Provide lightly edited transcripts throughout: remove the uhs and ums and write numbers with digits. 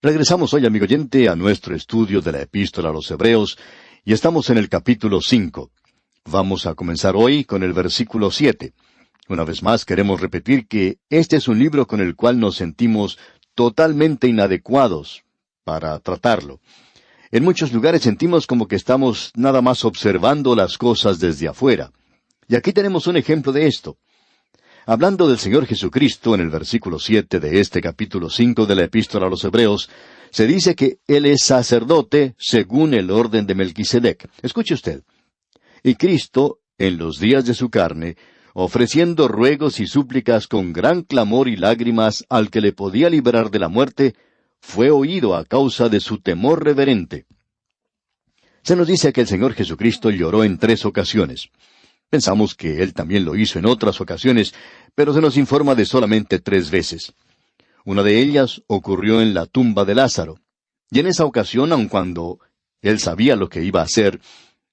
Regresamos hoy, amigo oyente, a nuestro estudio de la Epístola a los Hebreos, y estamos en el capítulo 5. Vamos a comenzar hoy con el versículo 7. Una vez más queremos repetir que este es un libro con el cual nos sentimos totalmente inadecuados para tratarlo. En muchos lugares sentimos como que estamos nada más observando las cosas desde afuera. Y aquí tenemos un ejemplo de esto. Hablando del Señor Jesucristo en el versículo 7 de este capítulo 5 de la Epístola a los Hebreos, se dice que Él es sacerdote según el orden de Melquisedec. Escuche usted. Y Cristo, en los días de su carne, ofreciendo ruegos y súplicas con gran clamor y lágrimas al que le podía librar de la muerte, fue oído a causa de su temor reverente. Se nos dice que el Señor Jesucristo lloró en 3 ocasiones. Pensamos que Él también lo hizo en otras ocasiones, pero se nos informa de solamente 3 veces. Una de ellas ocurrió en la tumba de Lázaro. Y en esa ocasión, aun cuando Él sabía lo que iba a hacer,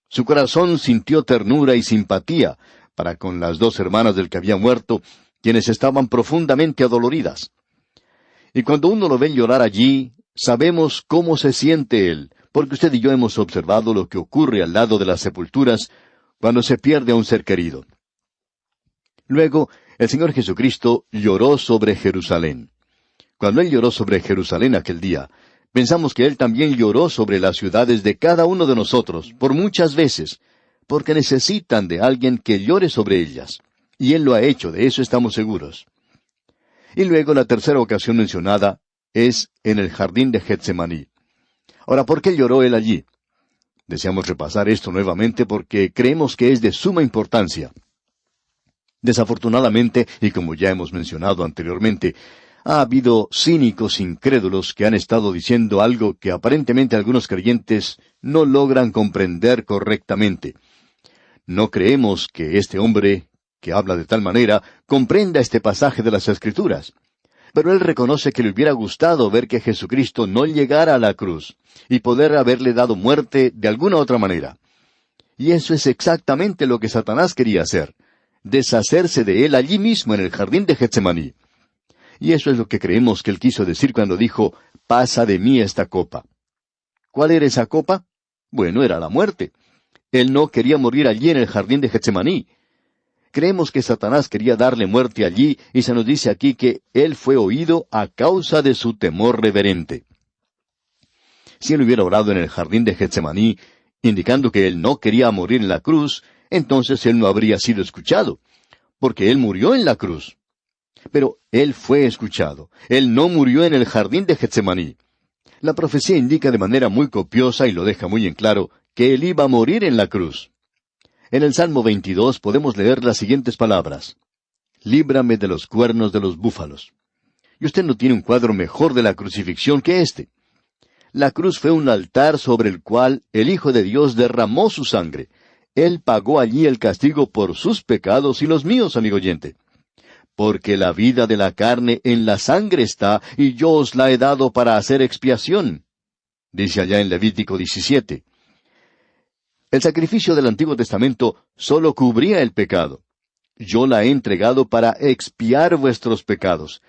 su corazón sintió ternura y simpatía para con las 2 hermanas del que había muerto, quienes estaban profundamente adoloridas. Y cuando uno lo ve llorar allí, sabemos cómo se siente Él, porque usted y yo hemos observado lo que ocurre al lado de las sepulturas, cuando se pierde a un ser querido. Luego, el Señor Jesucristo lloró sobre Jerusalén. Cuando Él lloró sobre Jerusalén aquel día, pensamos que Él también lloró sobre las ciudades de cada uno de nosotros, por muchas veces, porque necesitan de alguien que llore sobre ellas. Y Él lo ha hecho, de eso estamos seguros. Y luego la tercera ocasión mencionada es en el jardín de Getsemaní. Ahora, ¿por qué lloró Él allí? Deseamos repasar esto nuevamente porque creemos que es de suma importancia. Desafortunadamente, y como ya hemos mencionado anteriormente, ha habido cínicos incrédulos que han estado diciendo algo que aparentemente algunos creyentes no logran comprender correctamente. No creemos que este hombre, que habla de tal manera, comprenda este pasaje de las Escrituras. Pero él reconoce que le hubiera gustado ver que Jesucristo no llegara a la cruz y poder haberle dado muerte de alguna otra manera. Y eso es exactamente lo que Satanás quería hacer, deshacerse de él allí mismo en el jardín de Getsemaní. Y eso es lo que creemos que él quiso decir cuando dijo, «Pasa de mí esta copa». ¿Cuál era esa copa? Bueno, era la muerte. Él no quería morir allí en el jardín de Getsemaní. Creemos que Satanás quería darle muerte allí, y se nos dice aquí que Él fue oído a causa de su temor reverente. Si Él hubiera orado en el jardín de Getsemaní, indicando que Él no quería morir en la cruz, entonces Él no habría sido escuchado, porque Él murió en la cruz. Pero Él fue escuchado. Él no murió en el jardín de Getsemaní. La profecía indica de manera muy copiosa, y lo deja muy en claro, que Él iba a morir en la cruz. En el Salmo 22 podemos leer las siguientes palabras. «Líbrame de los cuernos de los búfalos». Y usted no tiene un cuadro mejor de la crucifixión que este. La cruz fue un altar sobre el cual el Hijo de Dios derramó su sangre. Él pagó allí el castigo por sus pecados y los míos, amigo oyente. «Porque la vida de la carne en la sangre está, y yo os la he dado para hacer expiación», dice allá en Levítico 17. El sacrificio del Antiguo Testamento solo cubría el pecado. Yo la he entregado para expiar vuestros pecados.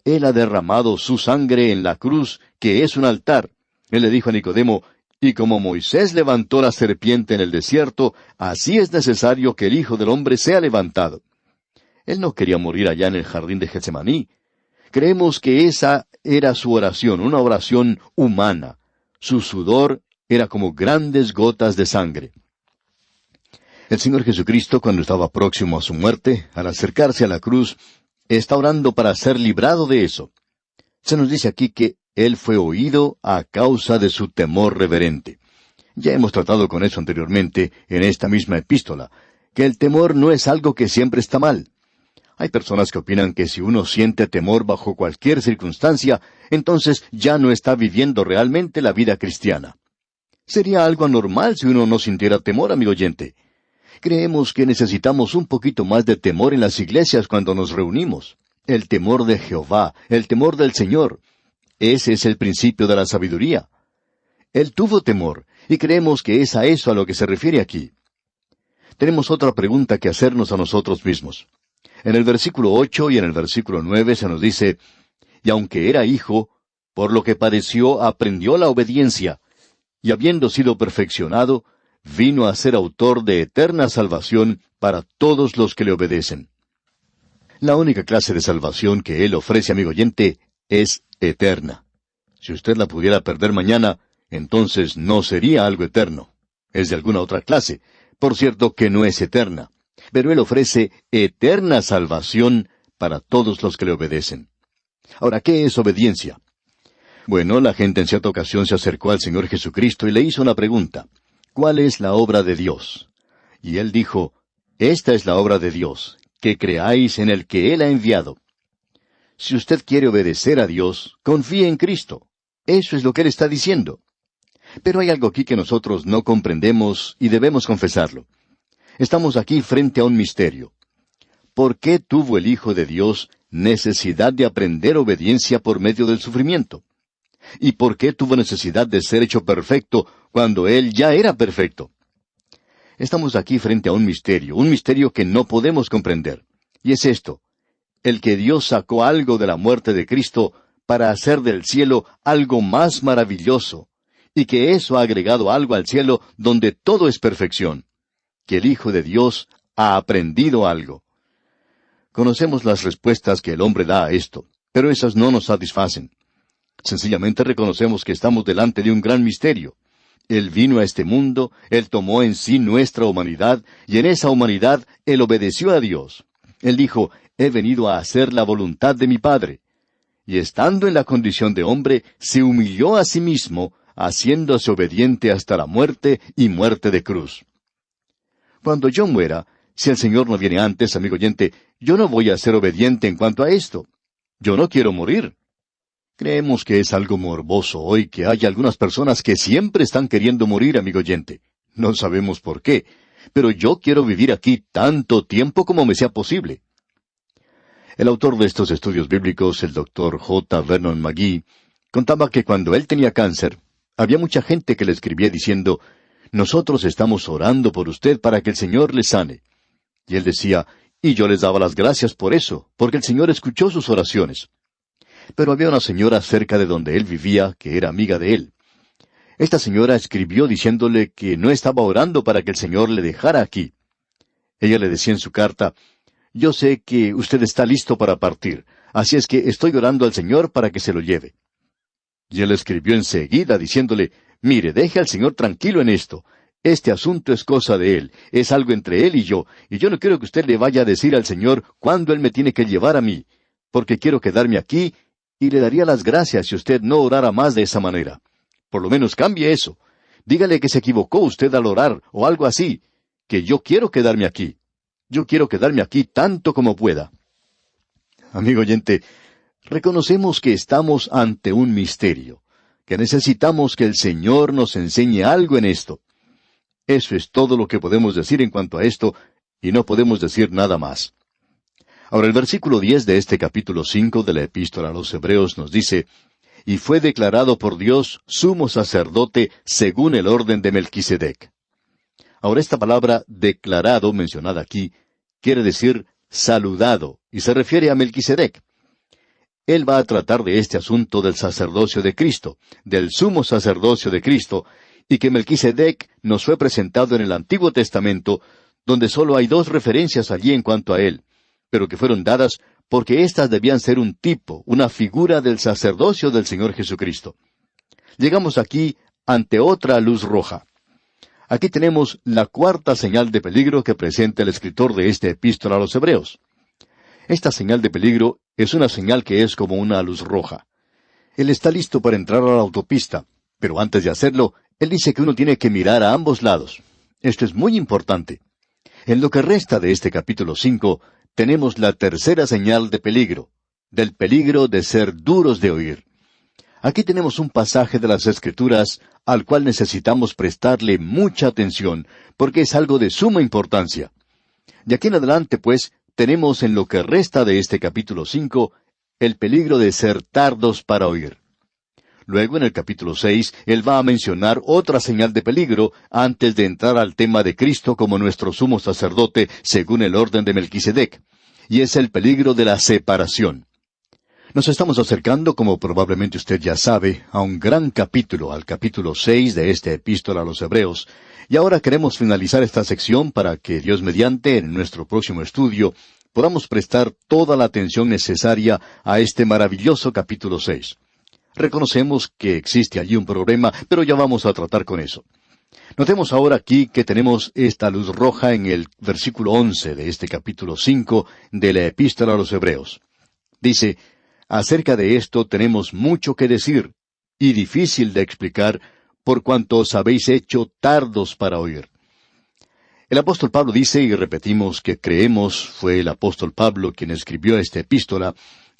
Él ha derramado su sangre en la cruz, que es un altar. Él le dijo a Nicodemo, «Y como Moisés levantó la serpiente en el desierto, así es necesario que el Hijo del Hombre sea levantado». Él no quería morir allá en el jardín de Getsemaní. Creemos que esa era su oración, una oración humana. Su sudor era como grandes gotas de sangre. El Señor Jesucristo, cuando estaba próximo a su muerte, al acercarse a la cruz, está orando para ser librado de eso. Se nos dice aquí que Él fue oído a causa de su temor reverente. Ya hemos tratado con eso anteriormente en esta misma epístola, que el temor no es algo que siempre está mal. Hay personas que opinan que si uno siente temor bajo cualquier circunstancia, entonces ya no está viviendo realmente la vida cristiana. Sería algo anormal si uno no sintiera temor, amigo oyente. Creemos que necesitamos un poquito más de temor en las iglesias cuando nos reunimos. El temor de Jehová, el temor del Señor. Ese es el principio de la sabiduría. Él tuvo temor, y creemos que es a eso a lo que se refiere aquí. Tenemos otra pregunta que hacernos a nosotros mismos. En el versículo 8 y en el versículo 9 se nos dice, «Y aunque era hijo, Por lo que padeció, aprendió la obediencia, y habiendo sido perfeccionado, vino a ser autor de eterna salvación para todos los que le obedecen. La única clase de salvación que Él ofrece, amigo oyente, es eterna. Si usted la pudiera perder mañana, entonces no sería algo eterno. Es de alguna otra clase. Por cierto que no es eterna. Pero Él ofrece eterna salvación para todos los que le obedecen. Ahora, ¿qué es obediencia? Bueno, la gente en cierta ocasión se acercó al Señor Jesucristo y le hizo una pregunta. ¿Cuál es la obra de Dios? Y Él dijo, esta es la obra de Dios, que creáis en el que Él ha enviado. Si usted quiere obedecer a Dios, confíe en Cristo. Eso es lo que Él está diciendo. Pero hay algo aquí que nosotros no comprendemos y debemos confesarlo. Estamos aquí frente a un misterio. ¿Por qué tuvo el Hijo de Dios necesidad de aprender obediencia por medio del sufrimiento? ¿Y por qué tuvo necesidad de ser hecho perfecto cuando Él ya era perfecto? Estamos aquí frente a un misterio que no podemos comprender. Y es esto, el que Dios sacó algo de la muerte de Cristo para hacer del cielo algo más maravilloso, y que eso ha agregado algo al cielo donde todo es perfección, que el Hijo de Dios ha aprendido algo. Conocemos las respuestas que el hombre da a esto, pero esas no nos satisfacen. Sencillamente reconocemos que estamos delante de un gran misterio. Él vino a este mundo, Él tomó en sí nuestra humanidad, y en esa humanidad Él obedeció a Dios. Él dijo, he venido a hacer la voluntad de mi Padre. Y estando en la condición de hombre, se humilló a sí mismo, haciéndose obediente hasta la muerte y muerte de cruz. Cuando yo muera, si el Señor no viene antes, amigo oyente, yo no voy a ser obediente en cuanto a esto. Yo no quiero morir. Creemos que es algo morboso hoy que haya algunas personas que siempre están queriendo morir, amigo oyente. No sabemos por qué, pero yo quiero vivir aquí tanto tiempo como me sea posible. El autor de estos estudios bíblicos, el Dr. J. Vernon McGee, contaba que cuando él tenía cáncer, había mucha gente que le escribía diciendo, nosotros estamos orando por usted para que el Señor le sane. Y él decía, y yo les daba las gracias por eso, porque el Señor escuchó sus oraciones. Pero había una señora cerca de donde él vivía, que era amiga de él. Esta señora escribió diciéndole que no estaba orando para que el Señor le dejara aquí. Ella le decía en su carta, yo sé que usted está listo para partir, así es que estoy orando al Señor para que se lo lleve. Y él escribió enseguida diciéndole, mire, deje al Señor tranquilo en esto. Este asunto es cosa de Él, es algo entre Él y yo no quiero que usted le vaya a decir al Señor cuándo Él me tiene que llevar a mí, porque quiero quedarme aquí, y le daría las gracias si usted no orara más de esa manera. Por lo menos cambie eso. Dígale que se equivocó usted al orar, o algo así, que yo quiero quedarme aquí. Yo quiero quedarme aquí tanto como pueda. Amigo oyente, reconocemos que estamos ante un misterio, que necesitamos que el Señor nos enseñe algo en esto. Eso es todo lo que podemos decir en cuanto a esto, y no podemos decir nada más. Ahora el versículo 10 de este capítulo 5 de la Epístola a los Hebreos nos dice, y fue declarado por Dios sumo sacerdote según el orden de Melquisedec. Ahora esta palabra declarado mencionada aquí quiere decir saludado, y se refiere a Melquisedec. Él va a tratar de este asunto del sacerdocio de Cristo, del sumo sacerdocio de Cristo, y que Melquisedec nos fue presentado en el Antiguo Testamento, donde solo hay 2 referencias allí en cuanto a él, pero que fueron dadas porque éstas debían ser un tipo, una figura del sacerdocio del Señor Jesucristo. Llegamos aquí ante otra luz roja. Aquí tenemos la 4ª señal de peligro que presenta el escritor de esta epístola a los Hebreos. Esta señal de peligro es una señal que es como una luz roja. Él está listo para entrar a la autopista, pero antes de hacerlo, él dice que uno tiene que mirar a ambos lados. Esto es muy importante. En lo que resta de este capítulo 5, tenemos la 3ª señal de peligro, del peligro de ser duros de oír. Aquí tenemos un pasaje de las Escrituras al cual necesitamos prestarle mucha atención, porque es algo de suma importancia. De aquí en adelante, pues, tenemos en lo que resta de este capítulo 5, el peligro de ser tardos para oír. Luego, en el capítulo 6, él va a mencionar otra señal de peligro antes de entrar al tema de Cristo como nuestro sumo sacerdote según el orden de Melquisedec, y es el peligro de la separación. Nos estamos acercando, como probablemente usted ya sabe, a un gran capítulo, al capítulo 6 de esta epístola a los Hebreos, y ahora queremos finalizar esta sección para que Dios mediante, en nuestro próximo estudio, podamos prestar toda la atención necesaria a este maravilloso capítulo 6. Reconocemos que existe allí un problema, pero ya vamos a tratar con eso. Notemos ahora aquí que tenemos esta luz roja en el versículo 11 de este capítulo 5 de la epístola a los Hebreos. Dice: acerca de esto tenemos mucho que decir, y difícil de explicar, por cuanto os habéis hecho tardos para oír. El apóstol Pablo dice, y repetimos que creemos fue el apóstol Pablo quien escribió esta epístola,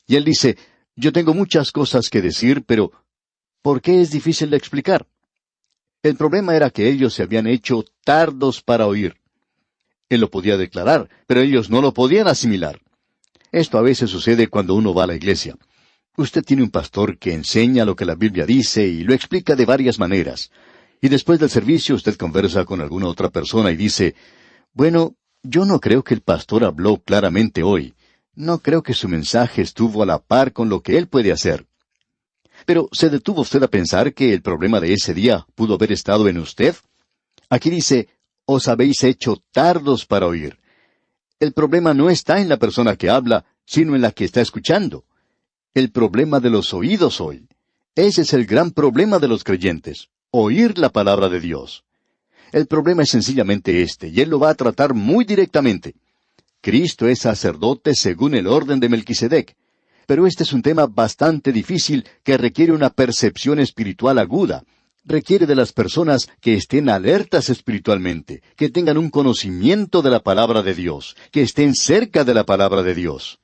y él dice: yo tengo muchas cosas que decir, pero ¿por qué es difícil de explicar? El problema era que ellos se habían hecho tardos para oír. Él lo podía declarar, pero ellos no lo podían asimilar. Esto a veces sucede cuando uno va a la iglesia. Usted tiene un pastor que enseña lo que la Biblia dice y lo explica de varias maneras. Y después del servicio usted conversa con alguna otra persona y dice: bueno, yo no creo que el pastor habló claramente hoy. No creo que su mensaje estuvo a la par con lo que él puede hacer. Pero, ¿se detuvo usted a pensar que el problema de ese día pudo haber estado en usted? Aquí dice: os habéis hecho tardos para oír. El problema no está en la persona que habla, sino en la que está escuchando. El problema de los oídos hoy. Ese es el gran problema de los creyentes: oír la palabra de Dios. El problema es sencillamente este, y Él lo va a tratar muy directamente. Cristo es sacerdote según el orden de Melquisedec. Pero este es un tema bastante difícil que requiere una percepción espiritual aguda. Requiere de las personas que estén alertas espiritualmente, que tengan un conocimiento de la palabra de Dios, que estén cerca de la palabra de Dios.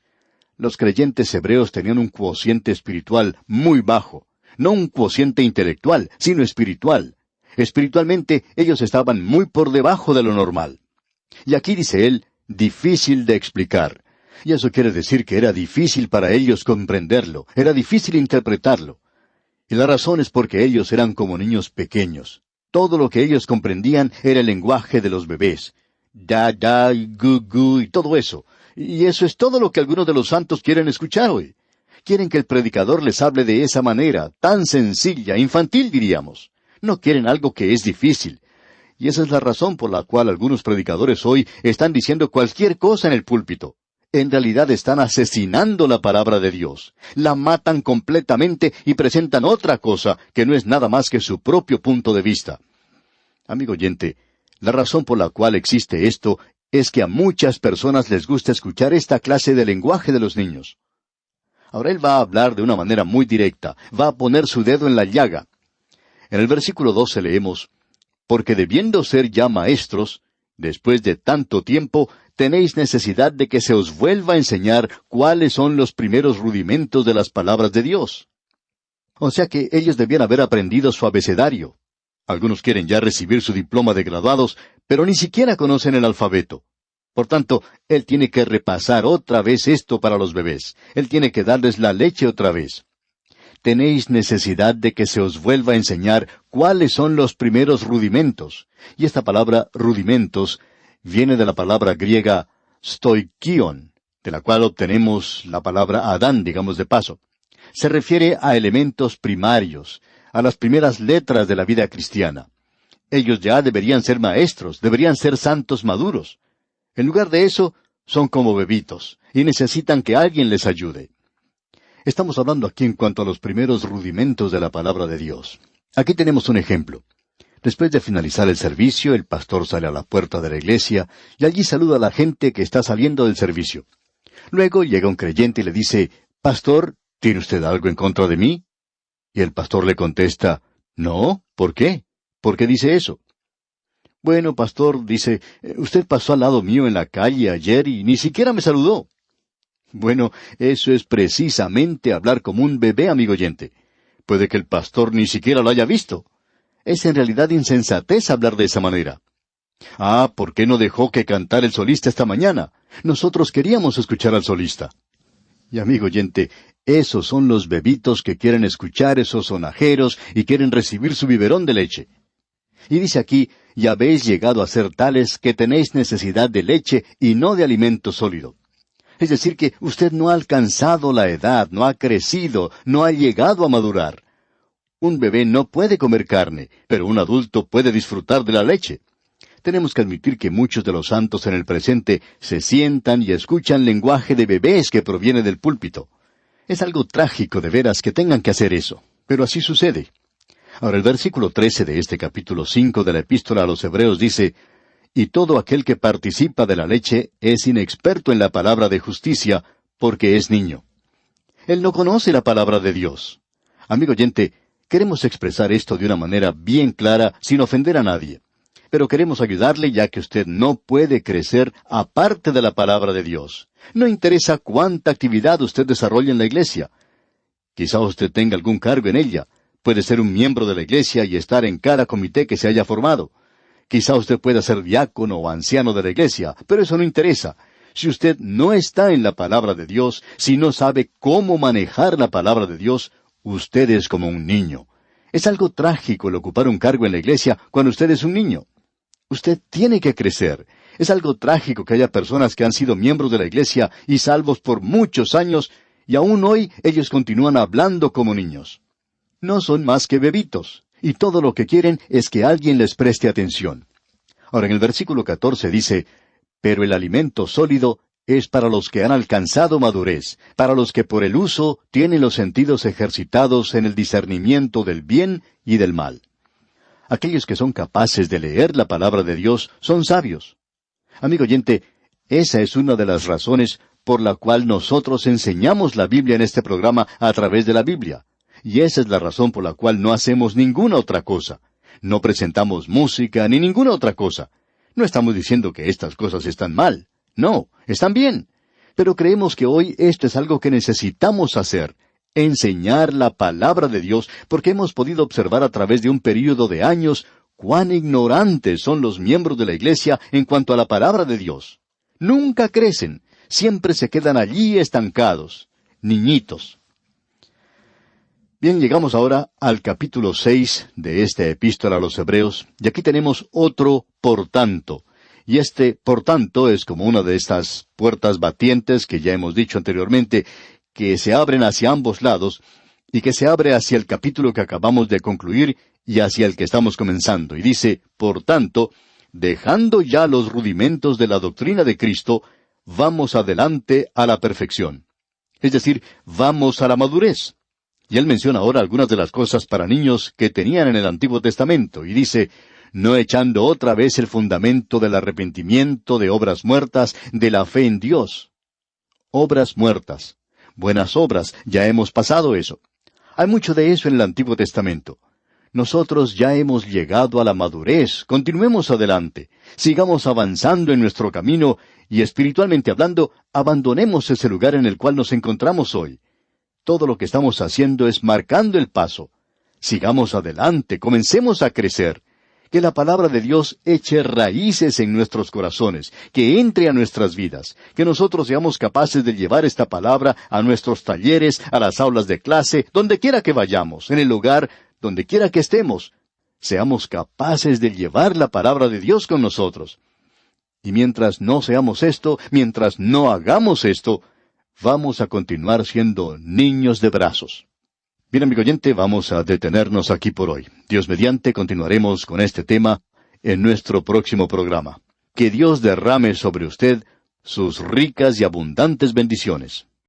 Los creyentes hebreos tenían un cociente espiritual muy bajo, no un cociente intelectual, sino espiritual. Espiritualmente ellos estaban muy por debajo de lo normal. Y aquí dice él: difícil de explicar. Y eso quiere decir que era difícil para ellos comprenderlo, era difícil interpretarlo. Y la razón es porque ellos eran como niños pequeños. Todo lo que ellos comprendían era el lenguaje de los bebés. Da, da, y gu, gu, y todo eso. Y eso es todo lo que algunos de los santos quieren escuchar hoy. Quieren que el predicador les hable de esa manera, tan sencilla, infantil diríamos. No quieren algo que es difícil. Y esa es la razón por la cual algunos predicadores hoy están diciendo cualquier cosa en el púlpito. En realidad están asesinando la palabra de Dios. La matan completamente y presentan otra cosa que no es nada más que su propio punto de vista. Amigo oyente, la razón por la cual existe esto es que a muchas personas les gusta escuchar esta clase de lenguaje de los niños. Ahora él va a hablar de una manera muy directa, va a poner su dedo en la llaga. En el versículo 12 leemos: porque debiendo ser ya maestros, después de tanto tiempo, tenéis necesidad de que se os vuelva a enseñar cuáles son los primeros rudimentos de las palabras de Dios. O sea que ellos debían haber aprendido su abecedario. Algunos quieren ya recibir su diploma de graduados, pero ni siquiera conocen el alfabeto. Por tanto, él tiene que repasar otra vez esto para los bebés. Él tiene que darles la leche otra vez. Tenéis necesidad de que se os vuelva a enseñar cuáles son los primeros rudimentos. Y esta palabra rudimentos viene de la palabra griega stoikion, de la cual obtenemos la palabra Adán, digamos de paso. Se refiere a elementos primarios, a las primeras letras de la vida cristiana. Ellos ya deberían ser maestros, deberían ser santos maduros. En lugar de eso, son como bebitos, y necesitan que alguien les ayude. Estamos hablando aquí en cuanto a los primeros rudimentos de la palabra de Dios. Aquí tenemos un ejemplo. Después de finalizar el servicio, el pastor sale a la puerta de la iglesia y allí saluda a la gente que está saliendo del servicio. Luego llega un creyente y le dice: «Pastor, ¿tiene usted algo en contra de mí?» Y el pastor le contesta: «No, ¿por qué? ¿Por qué dice eso?» «Bueno, pastor», dice, «usted pasó al lado mío en la calle ayer y ni siquiera me saludó». Bueno, eso es precisamente hablar como un bebé, amigo oyente. Puede que el pastor ni siquiera lo haya visto. Es en realidad insensatez hablar de esa manera. «Ah, ¿por qué no dejó que cantara el solista esta mañana? Nosotros queríamos escuchar al solista». Y amigo oyente, esos son los bebitos que quieren escuchar esos sonajeros y quieren recibir su biberón de leche. Y dice aquí: «Y habéis llegado a ser tales que tenéis necesidad de leche y no de alimento sólido». Es decir, que usted no ha alcanzado la edad, no ha crecido, no ha llegado a madurar. Un bebé no puede comer carne, pero un adulto puede disfrutar de la leche. Tenemos que admitir que muchos de los santos en el presente se sientan y escuchan lenguaje de bebés que proviene del púlpito. Es algo trágico de veras que tengan que hacer eso, pero así sucede. Ahora el versículo 13 de este capítulo 5 de la Epístola a los Hebreos dice: «Y todo aquel que participa de la leche es inexperto en la palabra de justicia, porque es niño». Él no conoce la palabra de Dios. Amigo oyente, queremos expresar esto de una manera bien clara, sin ofender a nadie. Pero queremos ayudarle ya que usted no puede crecer aparte de la palabra de Dios. No interesa cuánta actividad usted desarrolle en la iglesia. Quizá usted tenga algún cargo en ella. Puede ser un miembro de la iglesia y estar en cada comité que se haya formado. Quizá usted pueda ser diácono o anciano de la iglesia, pero eso no interesa. Si usted no está en la palabra de Dios, si no sabe cómo manejar la palabra de Dios, usted es como un niño. Es algo trágico el ocupar un cargo en la iglesia cuando usted es un niño. Usted tiene que crecer. Es algo trágico que haya personas que han sido miembros de la iglesia y salvos por muchos años, y aún hoy ellos continúan hablando como niños. No son más que bebitos, y todo lo que quieren es que alguien les preste atención. Ahora en el versículo 14 dice: «Pero el alimento sólido es para los que han alcanzado madurez, para los que por el uso tienen los sentidos ejercitados en el discernimiento del bien y del mal». Aquellos que son capaces de leer la palabra de Dios son sabios. Amigo oyente, esa es una de las razones por la cual nosotros enseñamos la Biblia en este programa a través de la Biblia. Y esa es la razón por la cual no hacemos ninguna otra cosa. No presentamos música ni ninguna otra cosa. No estamos diciendo que estas cosas están mal. No, están bien. Pero creemos que hoy esto es algo que necesitamos hacer. Enseñar la palabra de Dios, porque hemos podido observar a través de un período de años cuán ignorantes son los miembros de la iglesia en cuanto a la palabra de Dios. Nunca crecen, siempre se quedan allí estancados, niñitos. Bien, llegamos ahora al capítulo 6 de esta epístola a los Hebreos, y aquí tenemos otro por tanto. Y este por tanto es como una de estas puertas batientes que ya hemos dicho anteriormente, que se abren hacia ambos lados, y que se abre hacia el capítulo que acabamos de concluir y hacia el que estamos comenzando. Y dice: «Por tanto, dejando ya los rudimentos de la doctrina de Cristo, vamos adelante a la perfección». Es decir, vamos a la madurez. Y él menciona ahora algunas de las cosas para niños que tenían en el Antiguo Testamento, y dice: «No echando otra vez el fundamento del arrepentimiento, de obras muertas, de la fe en Dios». Obras muertas. Buenas obras, ya hemos pasado eso. Hay mucho de eso en el Antiguo Testamento. Nosotros ya hemos llegado a la madurez. Continuemos adelante. Sigamos avanzando en nuestro camino y, espiritualmente hablando, abandonemos ese lugar en el cual nos encontramos hoy. Todo lo que estamos haciendo es marcando el paso. Sigamos adelante, comencemos a crecer. Que la palabra de Dios eche raíces en nuestros corazones, que entre a nuestras vidas, que nosotros seamos capaces de llevar esta palabra a nuestros talleres, a las aulas de clase, donde quiera que vayamos, en el hogar, donde quiera que estemos. Seamos capaces de llevar la palabra de Dios con nosotros. Y mientras no seamos esto, mientras no hagamos esto, vamos a continuar siendo niños de brazos. Bien, amigo oyente, vamos a detenernos aquí por hoy. Dios mediante, continuaremos con este tema en nuestro próximo programa. Que Dios derrame sobre usted sus ricas y abundantes bendiciones.